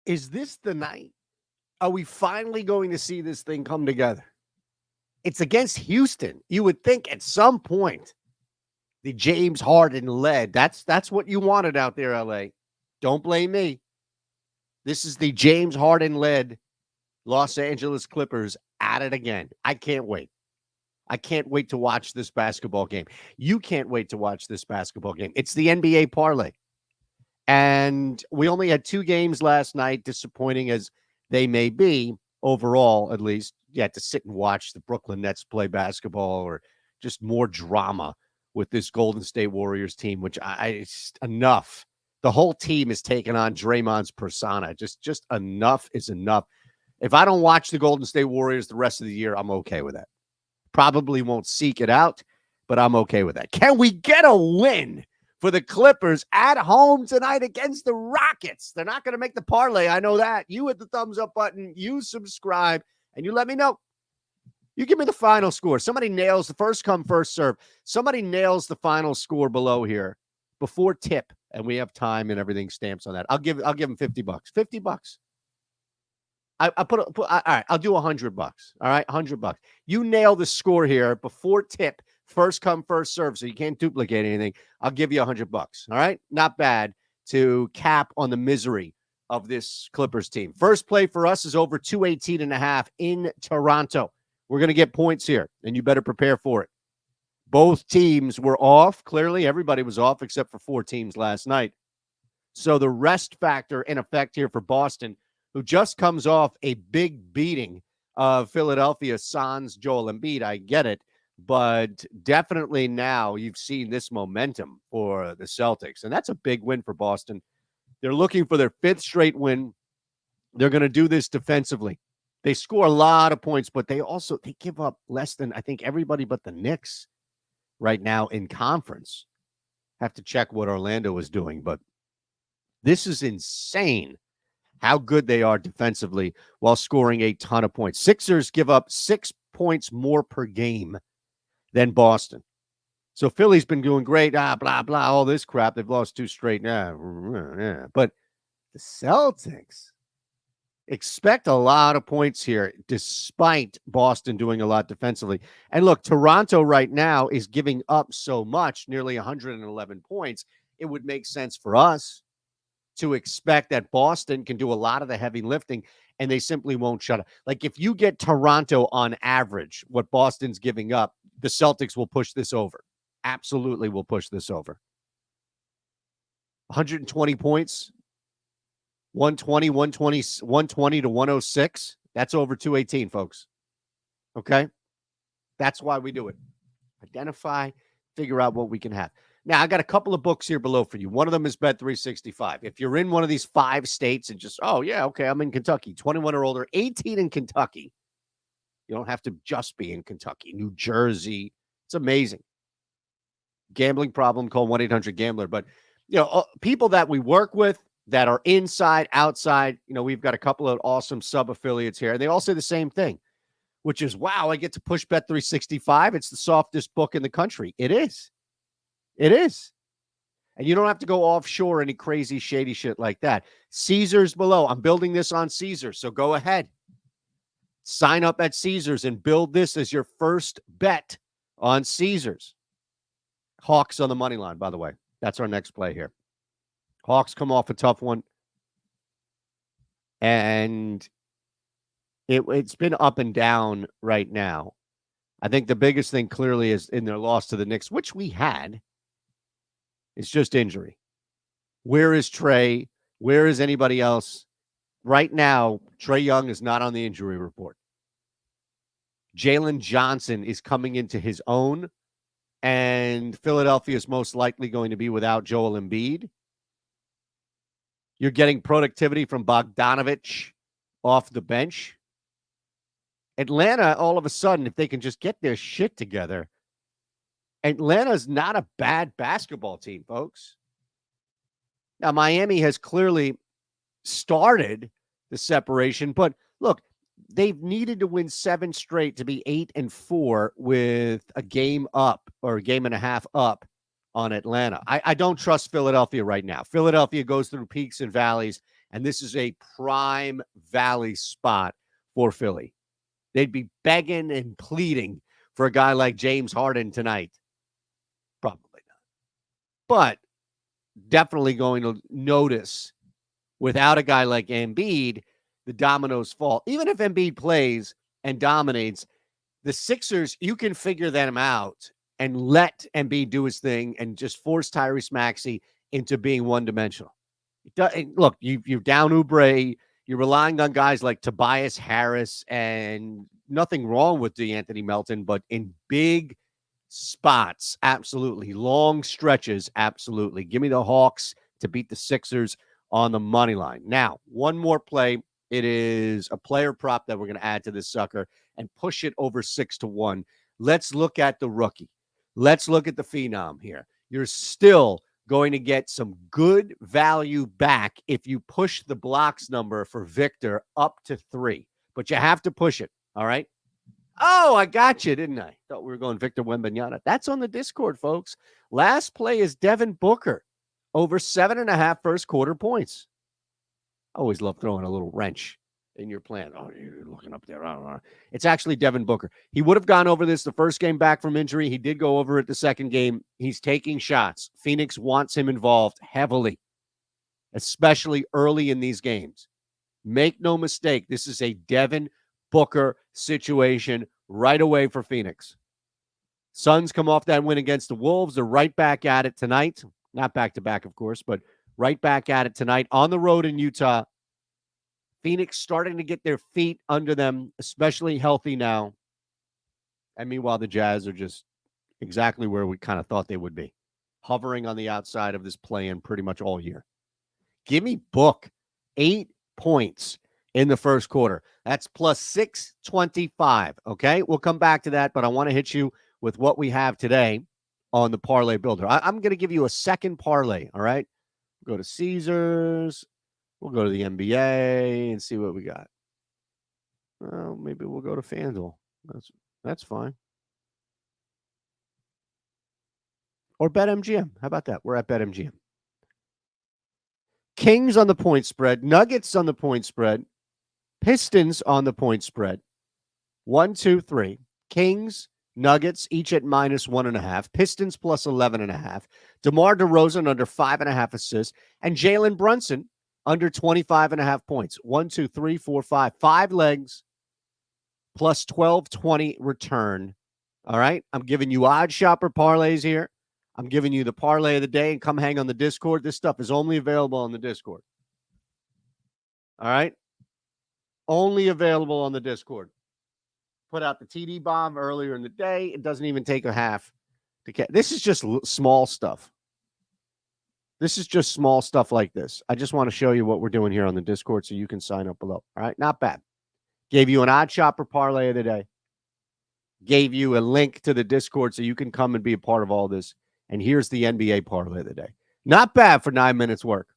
Is this the night? Are we finally going to see this thing come together? It's against Houston. You would think at some point the James Harden led. That's what you wanted out there, LA. Don't blame me. This is the James Harden led Los Angeles Clippers at it again. I can't wait. I can't wait to watch this basketball game. You can't wait to watch this basketball game. It's the NBA Parlay. And we only had 2 games last night, disappointing as they may be, overall, at least. You had to sit and watch the Brooklyn Nets play basketball, or just more drama with this Golden State Warriors team, which it's enough. The whole team is taking on Draymond's persona. Just enough is enough. If I don't watch the Golden State Warriors the rest of the year, I'm okay with that. Probably won't seek it out, but I'm okay with that. Can we get a win for the Clippers at home tonight against the Rockets? They're not going to make the parlay. I know that. You hit the thumbs up button, you subscribe, and you let me know. You give me the final score. Somebody nails the first come, first serve. Somebody nails the final score below here before tip, and we have time and everything stamps on that. I'll give them $50. $50. All right, I'll do $100. All right, $100. You nail the score here before tip, first come, first serve, so you can't duplicate anything. I'll give you $100. All right, not bad to cap on the misery of this Clippers team. First play for us is over 218.5 in Toronto. We're going to get points here, and you better prepare for it. Both teams were off. Clearly, everybody was off except for 4 teams last night. So the rest factor in effect here for Boston, who just comes off a big beating of Philadelphia sans Joel Embiid. I get it, but definitely now you've seen this momentum for the Celtics, and that's a big win for Boston. They're looking for their 5th straight win. They're going to do this defensively. They score a lot of points, but they give up less than, I think, everybody but the Knicks right now in conference. Have to check what Orlando is doing, but this is insane how good they are defensively while scoring a ton of points. Sixers give up 6 points more per game than Boston. So Philly's been doing great, blah, blah, all this crap. They've lost 2 straight now. But the Celtics expect a lot of points here, despite Boston doing a lot defensively. And look, Toronto right now is giving up so much, nearly 111 points. It would make sense for us to expect that Boston can do a lot of the heavy lifting, and they simply won't shut up. Like, if you get Toronto on average, what Boston's giving up, the Celtics will push this over. Absolutely will push this over. 120 points. 120 to 106. That's over 218, folks. Okay? That's why we do it. Identify, figure out what we can have. Now, I got a couple of books here below for you. One of them is Bet365. If you're in one of these 5 states and just, oh, yeah, okay, I'm in Kentucky, 21 or older, 18 in Kentucky. You don't have to just be in Kentucky. New Jersey. It's amazing. Gambling problem, call 1-800-GAMBLER. But, people that we work with, that are inside, outside. We've got a couple of awesome sub-affiliates here. And they all say the same thing, which is, wow, I get to push Bet365. It's the softest book in the country. It is. It is. And you don't have to go offshore, any crazy, shady shit like that. Caesars below. I'm building this on Caesars, so go ahead. Sign up at Caesars and build this as your first bet on Caesars. Hawks on the money line, by the way. That's our next play here. Hawks come off a tough one. And it's been up and down right now. I think the biggest thing clearly is in their loss to the Knicks, which we had, is just injury. Where is Trey? Where is anybody else? Right now, Trae Young is not on the injury report. Jalen Johnson is coming into his own, and Philadelphia is most likely going to be without Joel Embiid. You're getting productivity from Bogdanovich off the bench. Atlanta, all of a sudden, if they can just get their shit together, Atlanta's not a bad basketball team, folks. Now, Miami has clearly started the separation, but look, they've needed to win 7 straight to be 8-4 with a game up or a game and a half up on Atlanta. I don't trust Philadelphia right now. Philadelphia goes through peaks and valleys, And this is a prime valley spot for Philly. They'd be begging and pleading for a guy like James Harden tonight. Probably not. But definitely going to notice without a guy like Embiid, the dominoes fall. Even if Embiid plays and dominates, the Sixers, you can figure them out and let Embiid do his thing and just force Tyrese Maxey into being one-dimensional. Look, you're down Oubre. You're relying on guys like Tobias Harris, and nothing wrong with DeAnthony Melton, but in big spots, absolutely. Long stretches, absolutely. Give me the Hawks to beat the Sixers on the money line. Now, one more play. It is a player prop that we're going to add to this sucker and push it over 6-1. Let's look at the rookie. Let's look at the phenom here. You're still going to get some good value back if you push the blocks number for Victor up to 3. But you have to push it, all right? Oh, I got you, didn't I? Thought we were going Victor Wembanyama. That's on the Discord, folks. Last play is Devin Booker over 7.5 first quarter points. I always love throwing a little wrench in your plan. Oh, you're looking up there. It's actually Devin Booker. He would have gone over this the first game back from injury. He did go over it the second game. He's taking shots. Phoenix wants him involved heavily, especially early in these games. Make no mistake, this is a Devin Booker situation right away for Phoenix. Suns come off that win against the Wolves. They're right back at it tonight. Not back-to-back, of course, but right back at it tonight on the road in Utah. Phoenix starting to get their feet under them, especially healthy now. And meanwhile, the Jazz are just exactly where we kind of thought they would be, hovering on the outside of this play-in pretty much all year. Give me Book 8 points in the first quarter. That's plus 625, okay? We'll come back to that, but I want to hit you with what we have today on the Parlay Builder. I'm going to give you a second parlay, all right? Go to Caesars. We'll go to the NBA and see what we got. Well, maybe we'll go to FanDuel. That's fine. Or BetMGM. How about that? We're at BetMGM. Kings on the point spread. Nuggets on the point spread. Pistons on the point spread. 1, 2, 3. Kings, Nuggets, each at minus 1.5. Pistons plus 11.5. DeMar DeRozan under 5.5 assists. And Jalen Brunson under 25.5 points. 1, 2, 3, 4, 5. 5 legs plus 12.20 return. All right. I'm giving you OddsShopper parlays here. I'm giving you the parlay of the day, and come hang on the Discord. This stuff is only available on the Discord. All right. Only available on the Discord. Put out the TD bomb earlier in the day. It doesn't even take a half to catch. This is just small stuff. This is just small stuff like this. I just want to show you what we're doing here on the Discord so you can sign up below. All right. Not bad. Gave you an OddsShopper parlay of the day. Gave you a link to the Discord so you can come and be a part of all this. And here's the NBA parlay of the day. Not bad for 9 minutes work.